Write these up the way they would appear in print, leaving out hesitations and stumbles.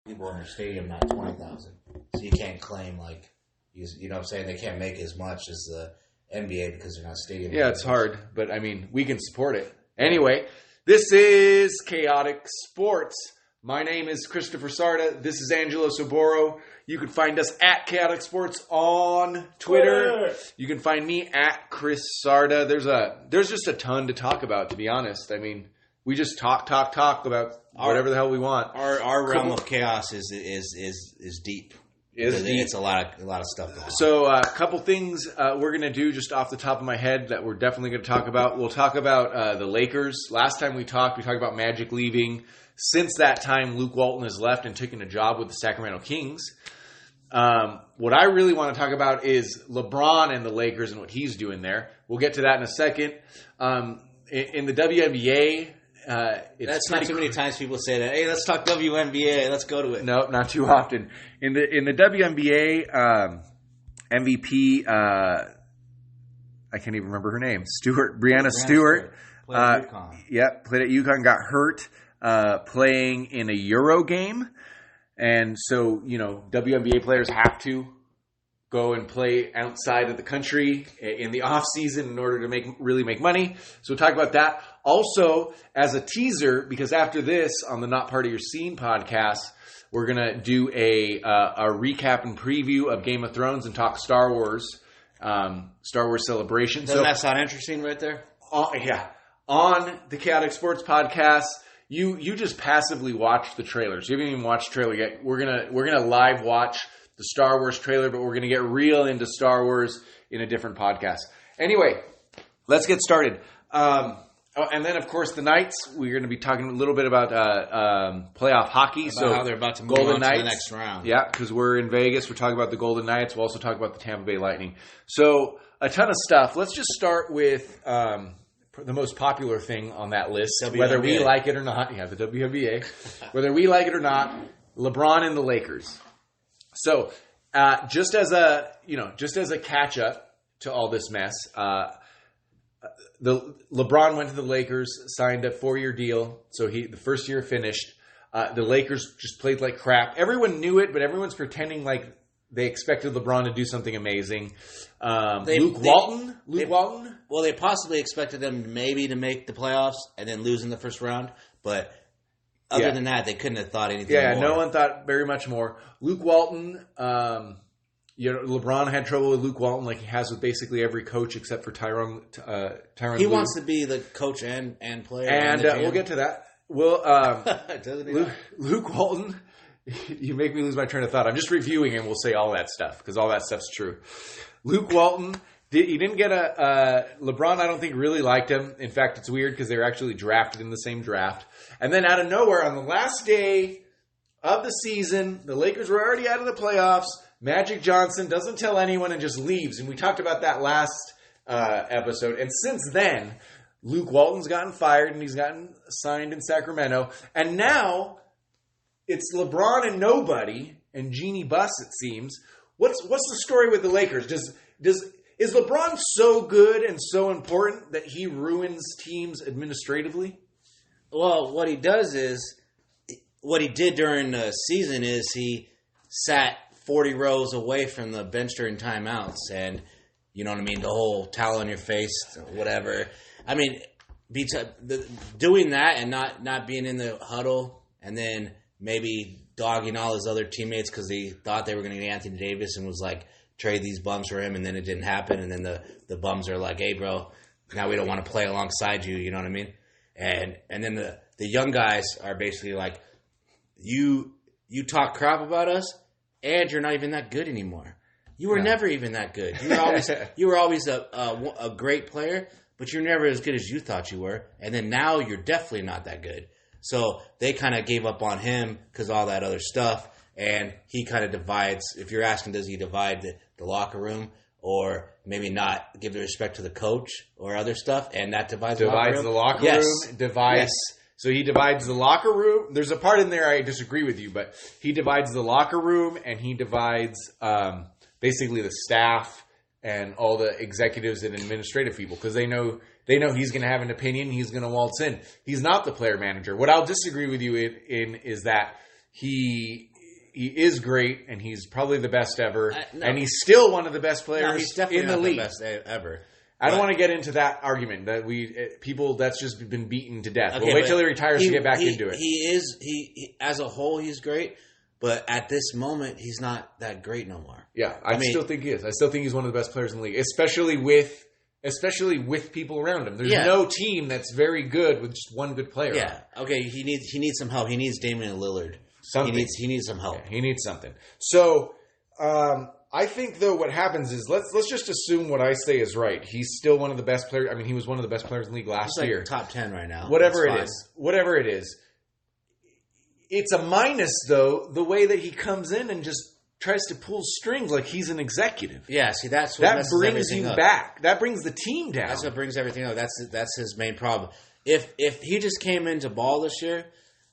people in their stadium, not 20,000. So you can't claim like, you know what I'm saying? They can't make as much as the NBA because they're not stadium. Yeah, it's hard, but I mean, we can support it. Anyway, this is Chaotic Sports. My name is Christopher Sarda. This is Angelo Soboro. You can find us at Chaotic Sports on Twitter. You can find me at Chris Sarda. There's just a ton to talk about, to be honest. I mean, we just talk about whatever the hell we want. Our realm of chaos is deep. It's a lot of stuff going on. So a couple things we're going to do just off the top of my head that we're definitely going to talk about. We'll talk about the Lakers. Last time we talked about Magic leaving. Since that time, Luke Walton has left and taken a job with the Sacramento Kings. What I really want to talk about is LeBron and the Lakers and what he's doing there. We'll get to that in a second. In the WNBA, that's not too many times people say that. Hey, let's talk WNBA. Let's go to it. No, not too often. In the WNBA, MVP, I can't even remember her name. Brianna Stewart. Played at UConn. Yep, played at UConn. Got hurt playing in a Euro game. And so, WNBA players have to go and play outside of the country in the off season in order to really make money. So we'll talk about that. Also, as a teaser, because after this, on the Not Part of Your Scene podcast, we're going to do a recap and preview of Game of Thrones and talk Star Wars Celebration. Doesn't that sound interesting right there? Yeah. On the Chaotic Sports podcast, You just passively watched the trailers. You haven't even watched the trailer yet. We're gonna live watch the Star Wars trailer, but we're gonna get real into Star Wars in a different podcast. Anyway, let's get started. And then of course the Knights. We're gonna be talking a little bit about playoff hockey. About how they're about to move on to the next round. Yeah, because we're in Vegas. We're talking about the Golden Knights. We'll also talk about the Tampa Bay Lightning. So a ton of stuff. Let's just start with the most popular thing on that list, WNBA. Whether we like it or not. Yeah, the WNBA. Whether we like it or not, LeBron and the Lakers. So, just as a catch up to all this mess, LeBron went to the Lakers, signed a 4-year deal. So the first year finished. The Lakers just played like crap. Everyone knew it, but everyone's pretending like they expected LeBron to do something amazing. Luke Walton. Well, they possibly expected them maybe to make the playoffs and then lose in the first round. But other than that, they couldn't have thought anything more. Yeah, no one thought very much more. Luke Walton, LeBron had trouble with Luke Walton like he has with basically every coach except for Tyronn He Lue. wants to be the coach and player. And we'll get to that. Luke Walton... You make me lose my train of thought. I'm just reviewing and we'll say all that stuff because all that stuff's true. Luke Walton, he didn't get LeBron, I don't think, really liked him. In fact, it's weird because they were actually drafted in the same draft. And then out of nowhere, on the last day of the season, the Lakers were already out of the playoffs. Magic Johnson doesn't tell anyone and just leaves. And we talked about that last episode. And since then, Luke Walton's gotten fired and he's gotten signed in Sacramento. And now it's LeBron and nobody, and Jeannie Buss, it seems. What's the story with the Lakers? Is LeBron so good and so important that he ruins teams administratively? Well, what he did during the season is he sat 40 rows away from the bench during timeouts, and you know what I mean, the whole towel on your face, whatever. I mean, doing that and not being in the huddle, and then maybe dogging all his other teammates because he thought they were going to get Anthony Davis and was like, trade these bums for him, and then it didn't happen, and then the bums are like, hey, bro, now we don't want to play alongside you, you know what I mean? And then the young guys are basically like, you talk crap about us, and you're not even that good anymore. You were never even that good. You were always a great player, but you're never as good as you thought you were, and then now you're definitely not that good. So they kind of gave up on him because of all that other stuff, and he kind of divides. If you're asking, does he divide the locker room or maybe not give the respect to the coach or other stuff, and that divides the locker room? Yes. So he divides the locker room. There's a part in there I disagree with you, but he divides the locker room and he divides basically the staff and all the executives and administrative people because they know he's going to have an opinion. He's going to waltz in. He's not the player manager. What I'll disagree with you in is that he he is great, and he's probably the best ever, No. and he's still one of the best players he's definitely in the not league. the best ever. I don't want to get into that argument that people that's just been beaten to death. Okay, We'll wait till he retires to get back into it. He as a whole, he's great, but at this moment, he's not that great no more. Yeah, I mean, still think he is. I still think he's one of the best players in the league, especially with people around him. There's no team that's very good with just one good player. Yeah, okay. He needs some help. He needs Damian Lillard. Something. He needs some help. Yeah, he needs something. So I think though what happens is let's just assume what I say is right. He's still one of the best players. I mean, he was one of the best players in the league last He's like year. top 10 right now. Whatever it is. It's a minus though the way that he comes in and just tries to pull strings like he's an executive. Yeah, see, that's what that messes brings everything you up. back. That brings the team down. That's what brings everything up. That's his main problem. If he just came into ball this year,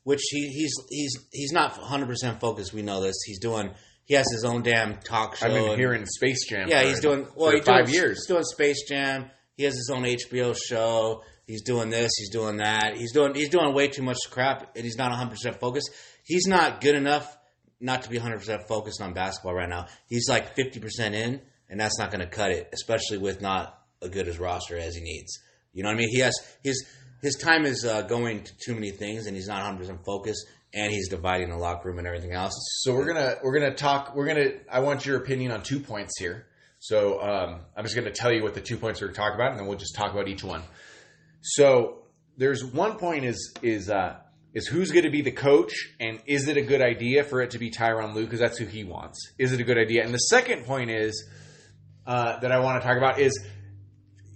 which he's not 100% focused. We know this. He has his own damn talk show. I've been hearing Space Jam. Yeah, he's doing for 5 years. He's doing Space Jam. He has his own HBO show. He's doing this. He's doing that. He's doing way too much crap, and he's not 100% focused. He's not good enough not to be 100% focused on basketball right now. He's like 50% in, and that's not going to cut it, especially with not a good as roster as he needs. You know what I mean? He has his time is going to too many things, and he's not 100% focused. And he's dividing the locker room and everything else. So we're gonna talk. I want your opinion on 2 points here. So I'm just gonna tell you what the 2 points we're gonna talk about, and then we'll just talk about each one. So there's 1 point is who's going to be the coach, and is it a good idea for it to be Tyronn Lue because that's who he wants? Is it a good idea? And the second point is that I want to talk about is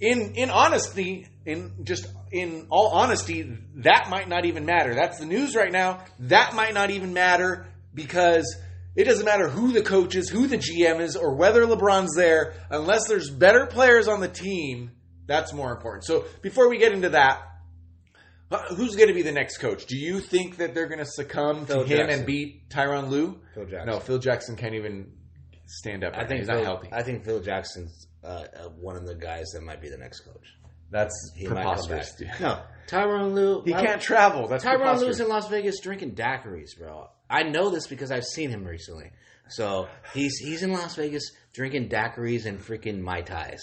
in honesty, in all honesty, that might not even matter. That's the news right now. That might not even matter because it doesn't matter who the coach is, who the GM is, or whether LeBron's there. Unless there's better players on the team, that's more important. So before we get into that, who's going to be the next coach? Do you think that they're going to succumb to him and beat Tyronn Lue? Phil Jackson. No, Phil Jackson can't even stand up. He's not healthy. I think Phil Jackson's one of the guys that might be the next coach. That's preposterous. No, Tyronn Lue. He can't travel. That's Tyronn Lue's in Las Vegas drinking daiquiris, bro. I know this because I've seen him recently. So he's in Las Vegas drinking daiquiris and freaking Mai Tais.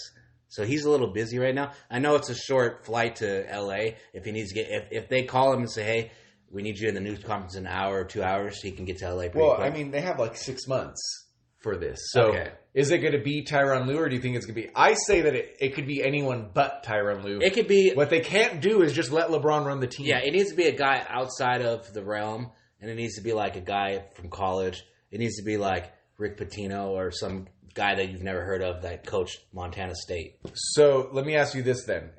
So he's a little busy right now. I know it's a short flight to LA. If he needs to if they call him and say, hey, we need you in the news conference in an hour or 2 hours, he can get to LA pretty quick. I mean, they have like 6 months for this. So is it going to be Tyronn Lue, or do you think it's going to be... I say that it could be anyone but Tyronn Lue. It could be... What they can't do is just let LeBron run the team. Yeah, it needs to be a guy outside of the realm, and it needs to be like a guy from college. It needs to be like Rick Pitino or some guy that you've never heard of that coached Montana State. So let me ask you this then.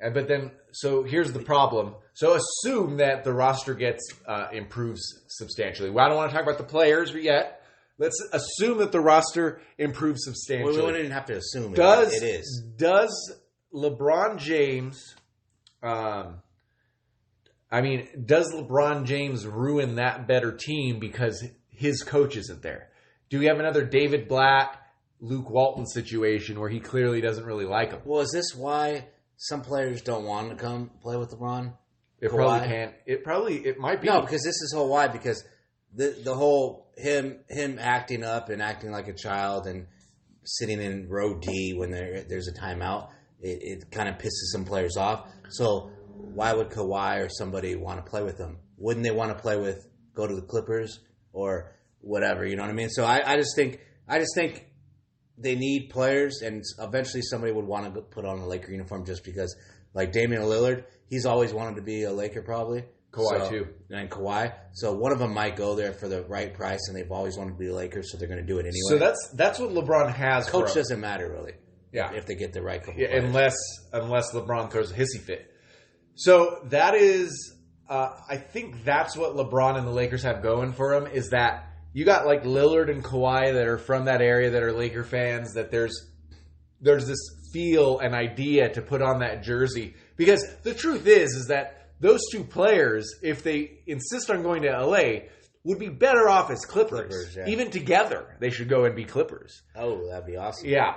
So here's the problem. So assume that the roster improves substantially. Well, I don't want to talk about the players yet. Let's assume that the roster improves substantially. Well, we wouldn't have to assume it is. Does LeBron James... does LeBron James ruin that better team because his coach isn't there? Do we have another David Blatt, Luke Walton situation where he clearly doesn't really like him? Well, is this why some players don't want to come play with LeBron? It probably can't. It might be. No, because this is why. Because the whole him acting up and acting like a child and sitting in row D when there's a timeout, it kind of pisses some players off. So why would Kawhi or somebody want to play with him? Wouldn't they want to go to the Clippers or whatever? You know what I mean? So I just think they need players, and eventually somebody would want to put on a Laker uniform just because, like Damian Lillard, he's always wanted to be a Laker probably. Kawhi too. And Kawhi. So one of them might go there for the right price, and they've always wanted to be the Lakers, so they're going to do it anyway. So that's what LeBron has. Coach doesn't matter really. Yeah. If they get the right couple players. Unless LeBron throws a hissy fit. So that is, I think that's what LeBron and the Lakers have going for them, is that you got like Lillard and Kawhi that are from that area that are Laker fans, that there's this feel and idea to put on that jersey. Because the truth is that those two players, if they insist on going to LA, would be better off as Clippers. Yeah. Even together, they should go and be Clippers. Oh, that'd be awesome. Yeah.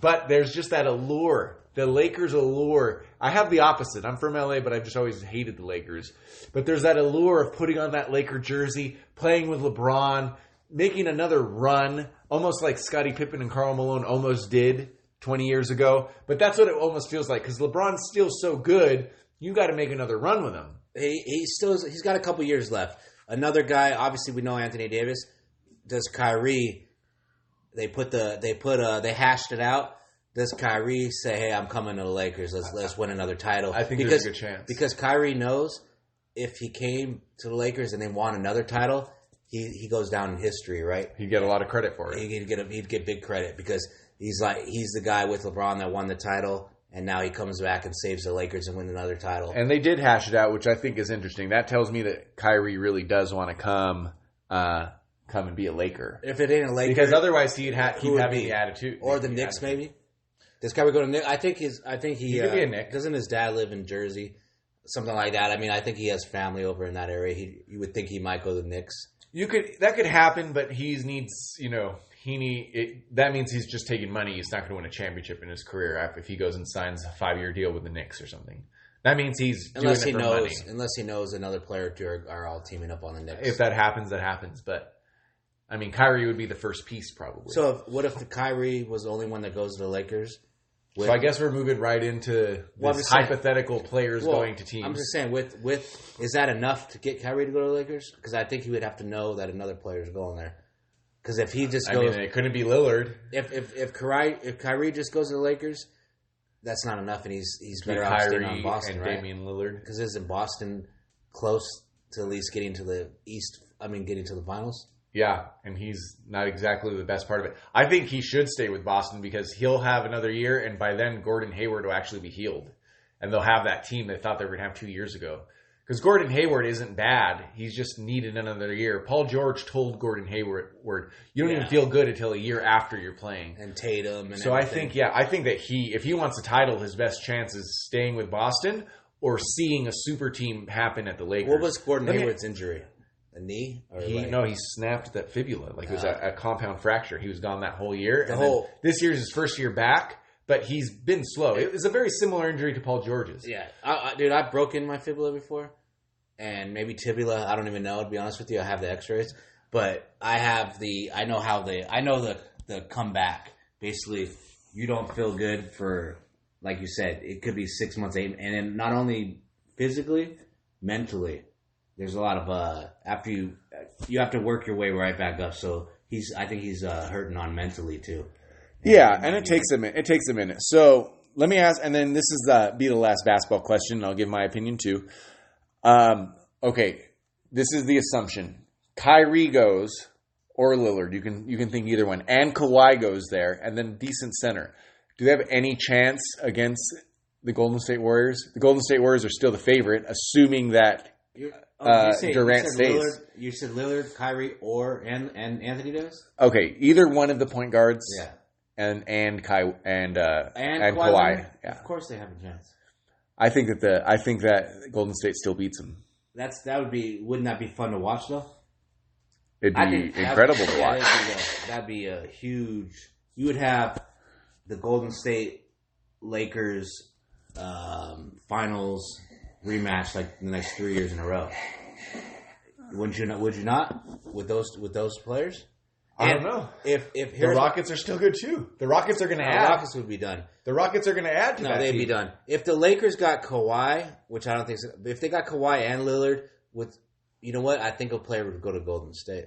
But there's just that allure. The Lakers allure. I have the opposite. I'm from LA, but I've just always hated the Lakers. But there's that allure of putting on that Laker jersey, playing with LeBron, making another run, almost like Scottie Pippen and Karl Malone almost did 20 years ago. But that's what it almost feels like, because LeBron's still so good, you got to make another run with him. He's got a couple years left. Another guy, obviously we know Anthony Davis. Does Kyrie? They hashed it out. Does Kyrie say, "Hey, I'm coming to the Lakers. Let's win another title"? I think there's a good chance, because Kyrie knows if he came to the Lakers and they won another title, he goes down in history, right? He'd get a lot of credit for it. He'd get big credit because he's the guy with LeBron that won the title, and now he comes back and saves the Lakers and win another title. And they did hash it out, which I think is interesting. That tells me that Kyrie really does want to come and be a Laker. If it ain't a Laker, because otherwise he'd have the attitude, or the Knicks maybe. Does Kyrie go to Knicks? I think he could be a Knick. Doesn't his dad live in Jersey? Something like that. I mean, I think he has family over in that area. You would think he might go to the Knicks. That could happen, but that means he's just taking money. He's not going to win a championship in his career if he goes and signs a 5-year deal with the Knicks or something. That means he's doing it for money. Unless he knows another player or two are all teaming up on the Knicks. If that happens, that happens. But I mean, Kyrie would be the first piece probably. So what if the Kyrie was the only one that goes to the Lakers? So I guess we're moving right into hypothetical players going to teams. I'm just saying, is that enough to get Kyrie to go to the Lakers? Because I think he would have to know that another player is going there. Because if he just goes, it couldn't be Lillard. If Kyrie just goes to the Lakers, that's not enough, and he's better off staying on Boston, and right? Damian Lillard. Because isn't Boston close to at least getting to the East? I mean, getting to the finals. Yeah, and he's not exactly the best part of it. I think he should stay with Boston because he'll have another year, and by then Gordon Hayward will actually be healed. And they'll have that team they thought they were going to have 2 years ago. Because Gordon Hayward isn't bad. He's just needed another year. Paul George told Gordon Hayward, you don't even feel good until a year after you're playing. And Tatum and so everything. I think that if he wants a title, his best chance is staying with Boston or seeing a super team happen at the Lakers. What was Gordon Hayward's injury? A knee? He snapped that fibula. It was a compound fracture. He was gone that whole year. This year's his first year back, but he's been slow. It was a very similar injury to Paul George's. Yeah. Dude, I've broken my fibula before. And maybe tibula. I don't even know, to be honest with you. I have the x-rays. But I know the comeback. Basically, you don't feel good for, like you said, it could be 6 months, 8. And then not only physically, mentally. There's a lot of after you have to work your way right back up. So I think he's hurting on mentally too. And it takes a minute. It takes a minute. So let me ask, and then this is be the last basketball question. And I'll give my opinion too. Okay, this is the assumption: Kyrie goes or Lillard. You can think either one, and Kawhi goes there, and then decent center. Do they have any chance against the Golden State Warriors? The Golden State Warriors are still the favorite, assuming that. Durant stays. You said Lillard, Kyrie, and Anthony Davis. Okay, either one of the point guards. Yeah, and Kawhi. Yeah. Of course, they have a chance. I think that Golden State still beats them. Wouldn't that be fun to watch though? It'd be incredible to watch. That'd be a huge. You would have the Golden State Lakers finals rematch like the next 3 years in a row. Would you not with those players? I don't know. If the Rockets are still good too. The Rockets are going to add. The Rockets would be done. The Rockets are going to add to that. No, they'd be done. If the Lakers got Kawhi, which I don't think so, if they got Kawhi and Lillard with, you know what? I think a player would go to Golden State.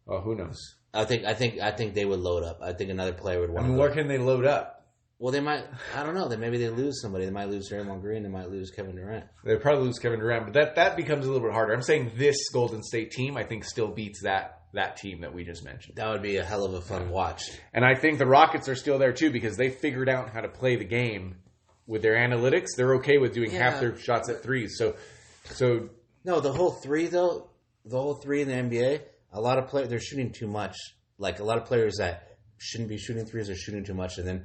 Oh, who knows? I think they would load up. I think another player would want to. Where can they load up? Well, they might. I don't know. Maybe they lose somebody. They might lose Draymond Green. They might lose Kevin Durant. They probably lose Kevin Durant, but that becomes a little bit harder. I'm saying this Golden State team, I think, still beats that team that we just mentioned. That would be a hell of a fun watch. And I think the Rockets are still there too because they figured out how to play the game with their analytics. They're okay with doing half their shots at threes. So no, the whole three in the NBA. A lot of players they're shooting too much. Like a lot of players that shouldn't be shooting threes are shooting too much, and then.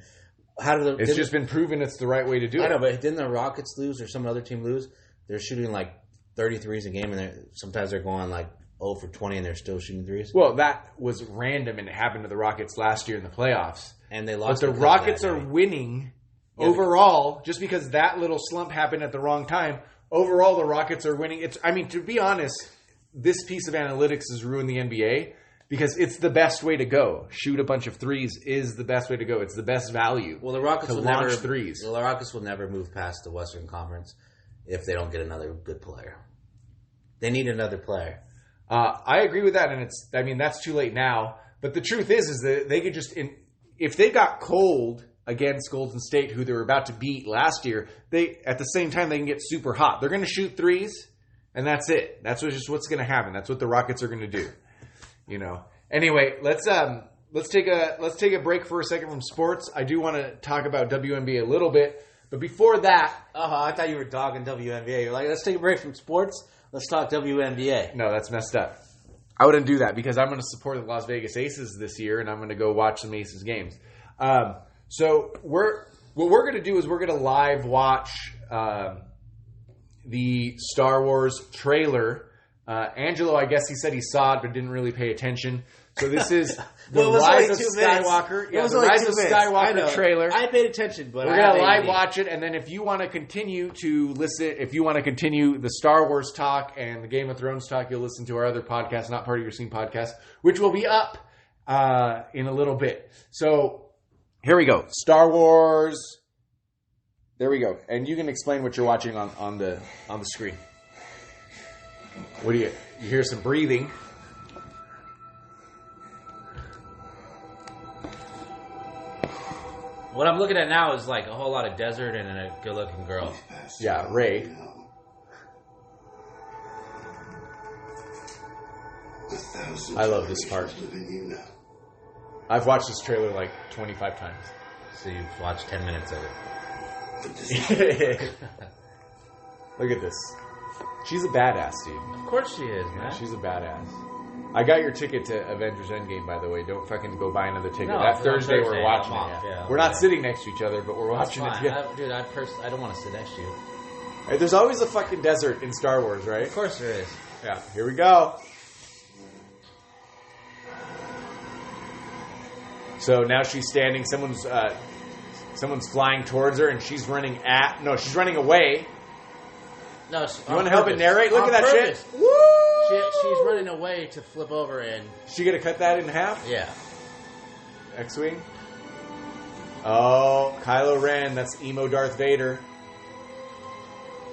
It's just been proven it's the right way to do it. I know, but didn't the Rockets lose or some other team lose? They're shooting like 33s a game, and sometimes they're going like 0 for 20, and they're still shooting threes. Well, that was random, and it happened to the Rockets last year in the playoffs. And they lost. But the Rockets are winning overall, just because that little slump happened at the wrong time. Overall, the Rockets are winning. To be honest, this piece of analytics has ruined the NBA because it's the best way to go. Shoot a bunch of threes is the best way to go. It's the best value. Well, the Rockets to will launch never threes. The Rockets will never move past the Western Conference if they don't get another good player. They need another player. I agree with that, and that's too late now. But the truth is that they could just if they got cold against Golden State, who they were about to beat last year, at the same time they can get super hot. They're going to shoot threes, and that's it. That's just what's going to happen. That's what the Rockets are going to do. Anyway, let's take a break for a second from sports. I do want to talk about WNBA a little bit, but before that, I thought you were dogging WNBA. You're like, let's take a break from sports. Let's talk WNBA. No, that's messed up. I wouldn't do that because I'm going to support the Las Vegas Aces this year, and I'm going to go watch some Aces games. So what we're going to do is we're going to live watch the Star Wars trailer. Angelo, I guess he said he saw it but didn't really pay attention. So this is the Rise of Skywalker. Yeah, the Rise of Skywalker trailer. I paid attention, but we're going to live watch it, and then if you want to continue to listen, if you want to continue the Star Wars talk and the Game of Thrones talk, you'll listen to our other podcast, Not Part of Your Scene podcast, which will be up in a little bit. So here we go. Star Wars. There we go. And you can explain what you're watching on the screen. What do you hear some breathing? What I'm looking at now is like a whole lot of desert and a good-looking girl. Yeah, Rey. I love this part. I've watched this trailer like 25 times. So you've watched 10 minutes of it. Look at this. She's a badass, dude. Of course she is, man. Yeah, she's a badass. I got your ticket to Avengers Endgame, by the way. Don't fucking go buy another ticket. No, that Thursday we're watching it. Yeah, we're not sitting next to each other, but we're watching it together. I don't want to sit next to you. Hey, there's always a fucking desert in Star Wars, right? Of course there is. Yeah, here we go. So now she's standing. Someone's flying towards her, and she's running she's running away. No, you want to help it narrate? Look at that shit. Woo! She's running away to flip over and... She gonna cut that in half? Yeah. X-Wing. Oh, Kylo Ren. That's emo Darth Vader.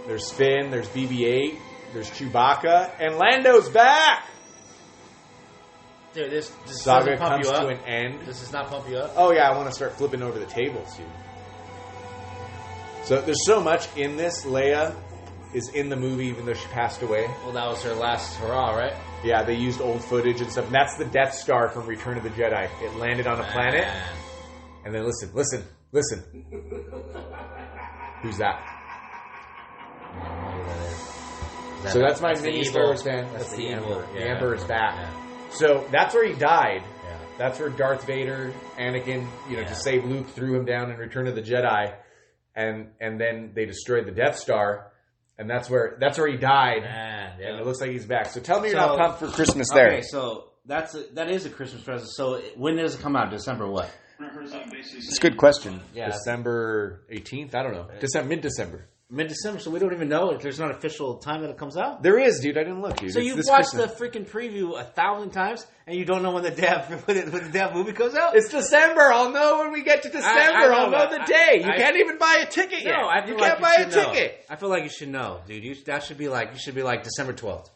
There's Finn. There's BB-8. There's Chewbacca. And Lando's back! Dude, this saga comes to an end. This does not pump you up? Oh, yeah. I want to start flipping over the tables, dude. So there's so much in this. Leia is in the movie even though she passed away. Well, that was her last hurrah, right? Yeah, they used old footage and stuff. And that's the Death Star from Return of the Jedi. It landed on a planet. And then listen. Who's that? I don't know who that is. So that's my mini Star Wars fan. That's the Emperor. The Emperor is back. Yeah. So that's where he died. Yeah. That's where Darth Vader, Anakin, to save Luke, threw him down in Return of the Jedi. And then they destroyed the Death Star. And that's where he died, and it looks like he's back. So tell me you're not pumped for Christmas there. Okay, so that is a Christmas present. So when does it come out? December what? It's a good question. Yeah. December 18th? I don't know. Mid-December. Mid-December, so we don't even know if there's not an official time that it comes out? There is, dude. I didn't look, dude. So you've watched the freaking preview 1,000 times, and you don't know when the damn movie comes out? It's December. I'll know when we get to December. I'll know the day. You can't even buy a ticket yet. No, you can't buy a ticket. I feel like you should know, dude. You should be like December 12th.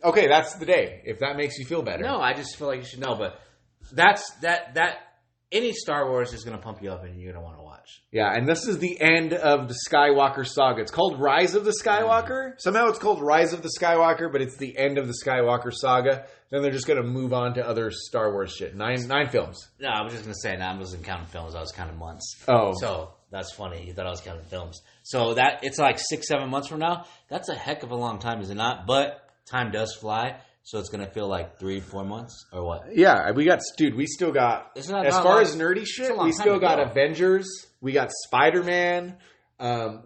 Okay, that's the day. If that makes you feel better. No, I just feel like you should know. But that's any Star Wars is going to pump you up, and you're going to want to watch. Yeah, and this is the end of the Skywalker saga. It's called Rise of the Skywalker. Somehow it's called Rise of the Skywalker, but it's the end of the Skywalker saga. Then they're just going to move on to other Star Wars shit. Nine films. No, I was just going to say, I wasn't counting films. I was counting months. Oh. So that's funny. You thought I was counting films. So that it's like 6-7 months from now. That's a heck of a long time, is it not? But time does fly. So it's going to feel like 3-4 months or what? Yeah, we still got, as far as nerdy shit, we still got Avengers. We got Spider-Man.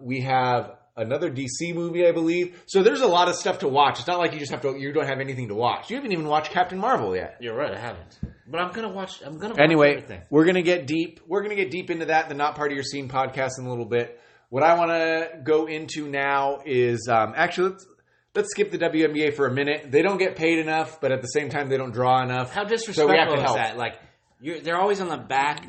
We have another DC movie, I believe. So there's a lot of stuff to watch. It's not like you don't have anything to watch. You haven't even watched Captain Marvel yet. You're right, I haven't. But I'm going to watch everything. We're going to get deep. We're going to get deep into that, the Not Part of Your Scene podcast in a little bit. What I want to go into now is, let's skip the WNBA for a minute. They don't get paid enough, but at the same time, they don't draw enough. How So we disrespectful have to is help. that? Like, they're always on the back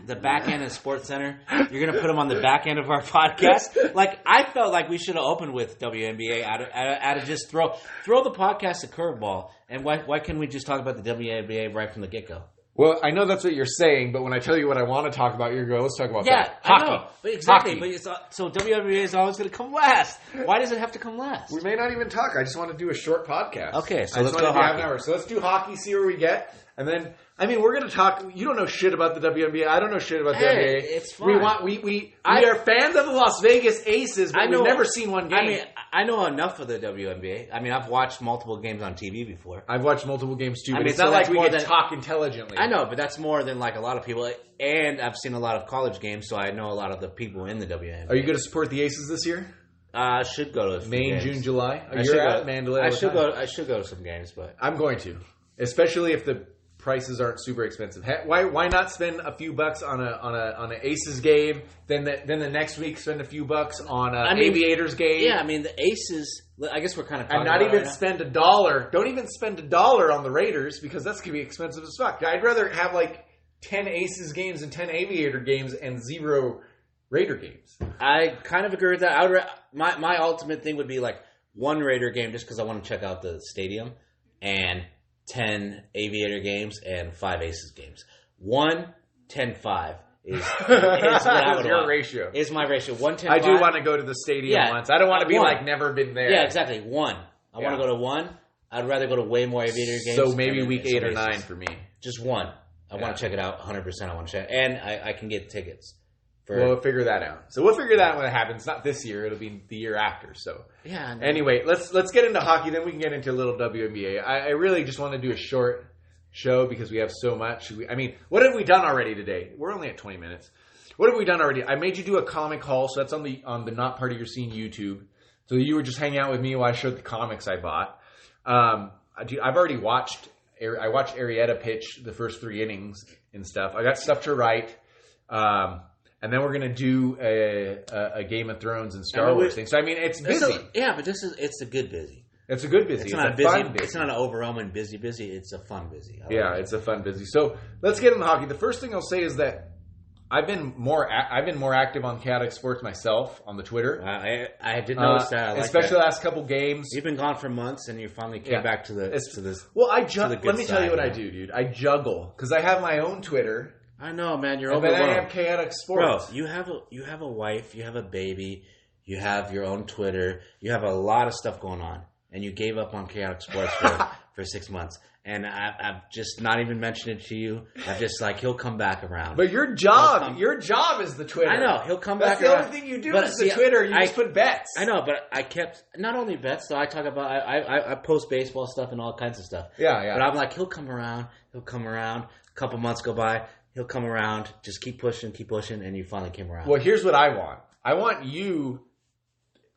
end of Sports Center. You're gonna put them on the back end of our podcast. Like, I felt like we should have opened with WNBA out of just throw the podcast a curveball. And why couldn't we just talk about the WNBA right from the get go? Well, I know that's what you're saying, but when I tell you what I want to talk about, you're going, let's talk about Yeah, that. I Hockey. know. But exactly. Hockey. But so WNBA is always going to come last. Why does it have to come last? We may not even talk. I just want to do a short podcast. Okay, so I let's just go want to do half hockey. an hour. So let's do hockey, see where we get. And then, I mean, we're going to talk. You don't know shit about the WNBA. I don't know shit about the Hey, NBA. it's We fine. we are fans of the Las Vegas Aces, but I know- we've never seen one game. I mean, I know enough of the WNBA. I mean, I've watched multiple games on TV before. I've watched multiple games too, I but mean, it's so not like that's we more can than- talk intelligently. I know, but that's more than like a lot of people. And I've seen a lot of college games, so I know a lot of the people in the WNBA. Are you going to support the Aces this year? I should go to a few May, games. June, July? I should You're go. at Mandalay. I all the should time. go. I should go to some games, but I'm going to, especially if the prices aren't super expensive. Why not spend a few bucks on an Aces game? Then the next week spend a few bucks on an Aviators game. yeah, I mean the Aces. I guess we're kind of And not even spend $1. Don't even spend $1 on the Raiders because that's gonna be expensive as fuck. I'd rather have like 10 Aces games and 10 Aviator games and 0 Raider games. I kind of agree with that. I would. My ultimate thing would be like one Raider game just because I want to check out the stadium, and 10 Aviator games and 5 Aces games. 1-10-5 is what I would your want. ratio. Is my ratio 1-10-5? I do want to go to the stadium Yeah, once. I don't want to be one. like never been there. Yeah, exactly. 1. I want to go to 1. I'd rather go to way more Aviator games. So maybe than week some 8 or Aces. 9 for me. Just 1. I want to check it out 100%. I want to check, and I can get tickets. We'll figure that out. So we'll figure that out when it happens. Not this year. It'll be the year after. So yeah. anyway, let's get into hockey. Then we can get into a little WNBA. I really just want to do a short show because we have so much. I mean, what have we done already today? We're only at 20 minutes. What have we done already? I made you do a comic haul. So that's on the Not Part of Your Scene YouTube. So you were just hanging out with me while I showed the comics I bought. I've already watched. I watched Arrieta pitch the first 3 innings and stuff. I got stuff to write. And then we're gonna do a Game of Thrones and Star Wars thing. So I mean, it's busy. But it's a good busy. It's a good busy. It's not a a busy. fun busy. It's not an overwhelming busy. It's a fun busy. It's a fun busy. So let's get into hockey. The first thing I'll say is that I've been more active on Chaotic Sports myself on the Twitter. I did notice that, especially the last couple games. You've been gone for months, and you finally came back to this. Well, let me tell you what I do, dude. I juggle because I have my own Twitter. I know, man. You're and then overwhelmed. I have Chaotic Sports. Bro, you have a wife, you have a baby, you have your own Twitter, you have a lot of stuff going on, and you gave up on Chaotic Sports for 6 months. And I've just not even mentioned it to you. I'm just like, he'll come back around. But your job is the Twitter. I know, he'll come back around. That's the only thing you do is the Twitter. You just put bets. I know, but I kept, not only bets, though, I talk about, I post baseball stuff and all kinds of stuff. Yeah. But I'm like, he'll come around. A couple months go by. He'll come around, just keep pushing, and you finally came around. Well, here's what I want. I want you,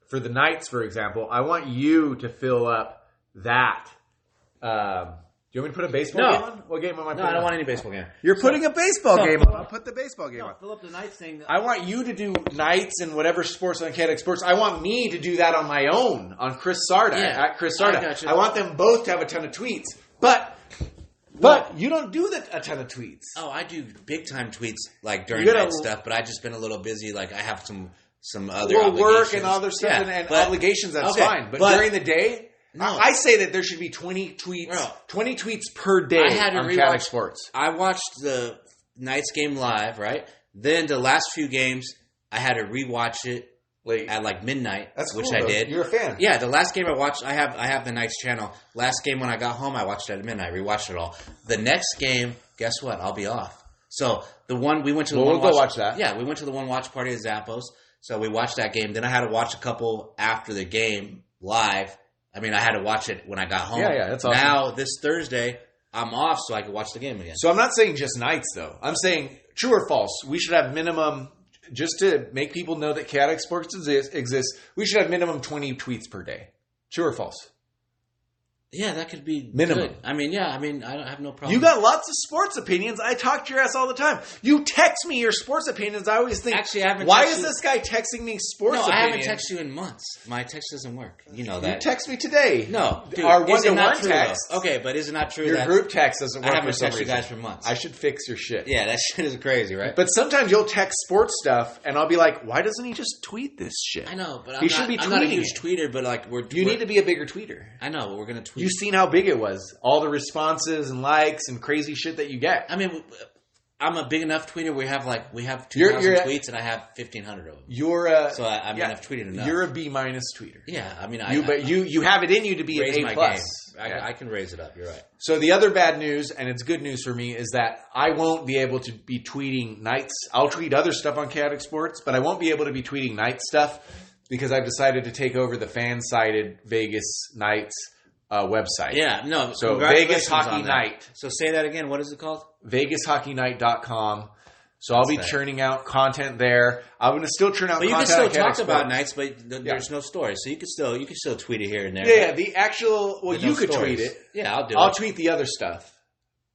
for the Knights, for example, I want you to fill up that. Do you want me to put a baseball game on? What game am I putting on? No, I don't want any baseball game. You're putting a baseball game on. I'll put the baseball game on. Fill up the Knights thing. I want you to do Knights and whatever sports on Chaotic Sports. I want me to do that on my own, on Chris Sarda, at Chris Sarda. I want them both to have a ton of tweets. But you don't do a ton of tweets. Oh, I do big time tweets like during night stuff, but I've just been a little busy. Like I have some other work and other stuff and obligations. That's fine. But during the day, I say that there should be 20 tweets. 20 tweets per day on Chaotic Sports. I watched the Knights game live, right? Then the last few games, I had to rewatch it late at like midnight, which I did. You're a fan. Yeah, the last game I watched, I have the Knights channel. Last game when I got home, I watched it at midnight. I rewatched it all. The next game, guess what? I'll be off. So the one we went to the one we'll go watch that. Yeah, we went to the one watch party at Zappos. So we watched that game. Then I had to watch a couple after the game live. I mean, I had to watch it when I got home. Yeah, that's awesome. Now this Thursday, I'm off, so I can watch the game again. So I'm not saying just Knights though. I'm saying true or false. We should have minimum. Just to make people know that Chaotic Sports exists, we should have minimum 20 tweets per day. True or false? Yeah, that could be minimum. Good. I mean, I don't have no problem. You got lots of sports opinions. I talk to your ass all the time. You text me your sports opinions. I always think, actually, I haven't. Why is this guy texting me sports opinions? No, I haven't texted you in months. My text doesn't work. You know that. You text me today. No, dude, our one-to-one text. Okay, but is it not true your that group text doesn't work? I haven't for some texted you reason. guys for months. I should fix your shit. Yeah, that shit is crazy, right? But sometimes you'll text sports stuff, and I'll be like, "Why doesn't he just tweet this shit?" I know, but he should be tweeting. I'm not a huge tweeter, but like you need to be a bigger tweeter. I know, but we're gonna tweet. You've seen how big it was. All the responses and likes and crazy shit that you get. I mean, I'm a big enough tweeter. We have 2,000 tweets, and I have 1,500 of them. So I've tweeted enough. You're a B- tweeter. Yeah, I mean, you have it in you to be an A+. I can raise it up. You're right. So the other bad news, and it's good news for me, is that I won't be able to be tweeting Knights. I'll tweet other stuff on Chaotic Sports, but I won't be able to be tweeting Knights stuff because I've decided to take over the fan-sided Vegas Knights website. Yeah, no. So Vegas Hockey Night. So say that again. What is it called? VegasHockeyNight.com. So I'll be churning out content there. I'm going to still churn out content. But you can still talk about Knights, but there's no story. So you can still tweet it here and there. Yeah, the actual. Well, you could tweet it. Yeah, I'll tweet the other stuff.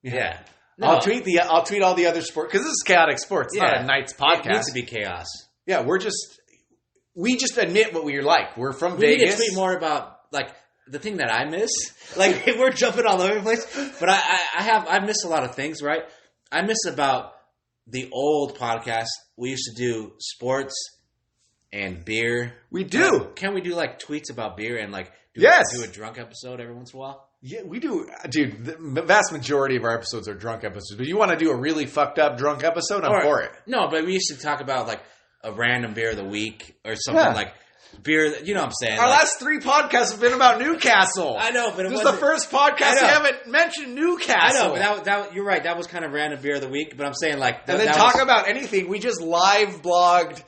Yeah. No. I'll tweet all the other sports because this is Chaotic Sports. It's not a Knights podcast. It needs to be chaos. Yeah, we just admit what we're like. We're from Vegas. We need to tweet more about the thing that I miss. Like we're jumping all over the place, but I miss a lot of things. Right, I miss about the old podcast. We used to do sports and beer. We do. Can we do tweets about beer and do a drunk episode every once in a while? Yeah, we do. Dude, the vast majority of our episodes are drunk episodes. But you want to do a really fucked up drunk episode? I'm for it. No, but we used to talk about a random beer of the week or something beer. You know what I'm saying? Our last 3 podcasts have been about Newcastle. I know, but this is the first podcast we haven't mentioned Newcastle. I know, but that you're right. That was kind of random beer of the week. But I'm saying and then talk about anything. We just live blogged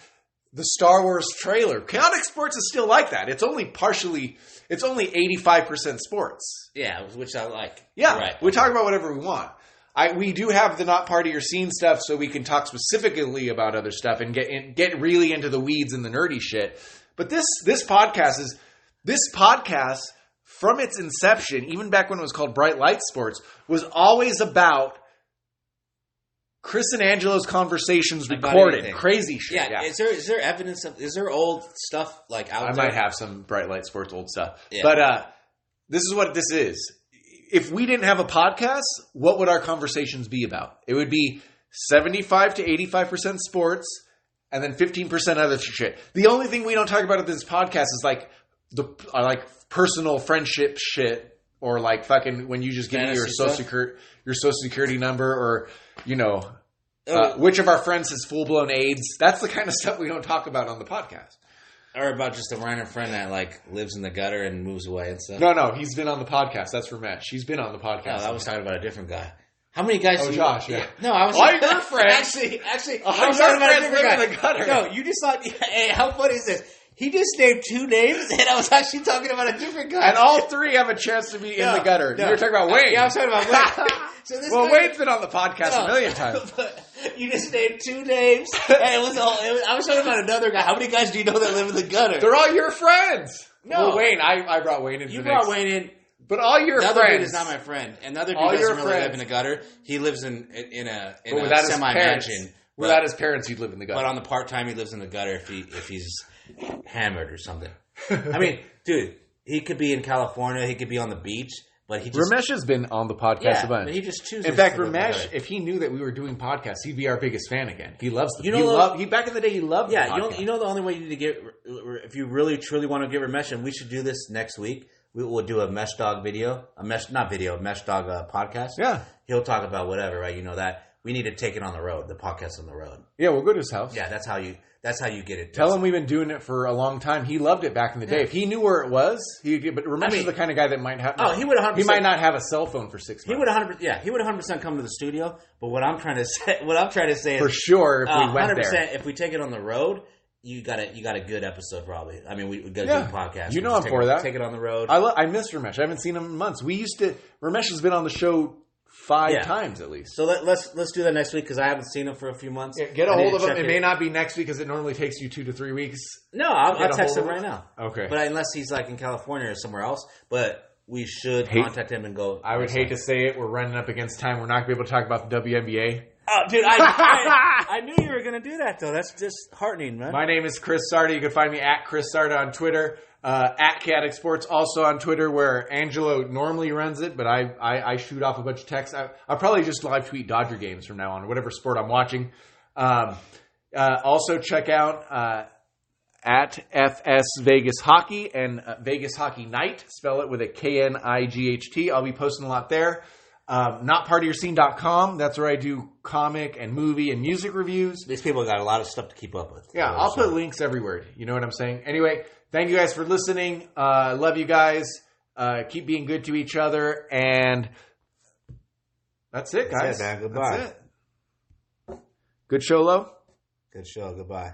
the Star Wars trailer. Chaotic Sports is still like that. It's only 85% sports. Yeah, which I like. Yeah, right. We talk about whatever we want. We do have the not part of your scene stuff, so we can talk specifically about other stuff and get really into the weeds and the nerdy shit. But this podcast from its inception, even back when it was called Bright Light Sports, was always about Chris and Angelo's conversations recorded. Crazy shit. Yeah. Is there evidence is there old stuff out there? I might have some Bright Light Sports old stuff. Yeah. But this is what this is. If we didn't have a podcast, what would our conversations be about? It would be 75 to 85% sports and then 15% other shit. The only thing we don't talk about in this podcast is personal friendship shit or fucking when you just give me your social security number or which of our friends has full blown AIDS. That's the kind of stuff we don't talk about on the podcast. Or about just a random friend that lives in the gutter and moves away and stuff. No, he's been on the podcast. That's Ramesh. He's been on the podcast. No, I was talking about a different guy. How many guys? Oh, Josh. Yeah. No, I was. All your friends. Actually, I was talking about a different guy. In the gutter. No, you just thought. Hey, how funny is this? He just named 2 names, and I was actually talking about a different guy. And all 3 have a chance to be in the gutter. No. You were talking about Wayne. Yeah, I was talking about Wayne. Wayne's been on the podcast a million times. But you just named 2 names, and I was talking about another guy. How many guys do you know that live in the gutter? They're all your friends. No. Well, Wayne, I brought Wayne in. You brought Wayne in. But all your friends. The other dude is not my friend. And the other dude doesn't really live in the gutter. He lives in a semi-mansion. Without his parents, he'd live in the gutter. But on the part-time, he lives in the gutter if he's hammered or something. I mean, dude, he could be in California. He could be on the beach. But he just... Ramesh has been on the podcast a bunch. But he just chooses. In fact, Ramesh, if he knew that we were doing podcasts, he'd be our biggest fan again. He loves them. Back in the day, he loved the podcast. You know the only way you need to get... If you really, truly want to get Ramesh, and we should do this next week, we will do a Mesh Dog video. Mesh Dog podcast. Yeah. He'll talk about whatever, right? You know that. We need to take it on the road, the podcast on the road. Yeah, we'll go to his house. Yeah, that's how you get it. Tell him we've been doing it for a long time. He loved it back in the day. If he knew where it was, but Ramesh is the kind of guy that might have. Oh, he would 100%. He might not have a cell phone for 6 months. He would 100%. Yeah, he would 100% come to the studio. But what I'm trying to say is for sure if we went 100%, there. If we take it on the road, you got a good episode probably. I mean, we got a good podcast. You know I'm for that. Take it on the road. I miss Ramesh. I haven't seen him in months. Ramesh has been on the show 5 times at least. So let's do that next week because I haven't seen him for a few months. Yeah, get a hold of him. It may not be next week because it normally takes you 2 to 3 weeks. No, I'll text him right now. Okay. But unless he's in California or somewhere else. But we should contact him and go. I would hate to say it. We're running up against time. We're not going to be able to talk about the WNBA. Oh, dude, I knew you were going to do that, though. That's just heartening, man. My name is Chris Sarda. You can find me at Chris Sarda on Twitter. At Chaotic Sports also on Twitter, where Angelo normally runs it, but I shoot off a bunch of texts. I'll probably just live tweet Dodger games from now on, whatever sport I'm watching. Also check out at FS Vegas Hockey and Vegas Hockey Night. Spell it with a KNIGHT. I'll be posting a lot there. NotPartOfYourScene.com. That's where I do comic and movie and music reviews. These people got a lot of stuff to keep up with. Yeah, I'll put links everywhere. You know what I'm saying? Anyway, thank you guys for listening. Love you guys. Keep being good to each other. And that's it, guys. That's it, man. Goodbye. That's it. Good show, Lo. Good show. Goodbye.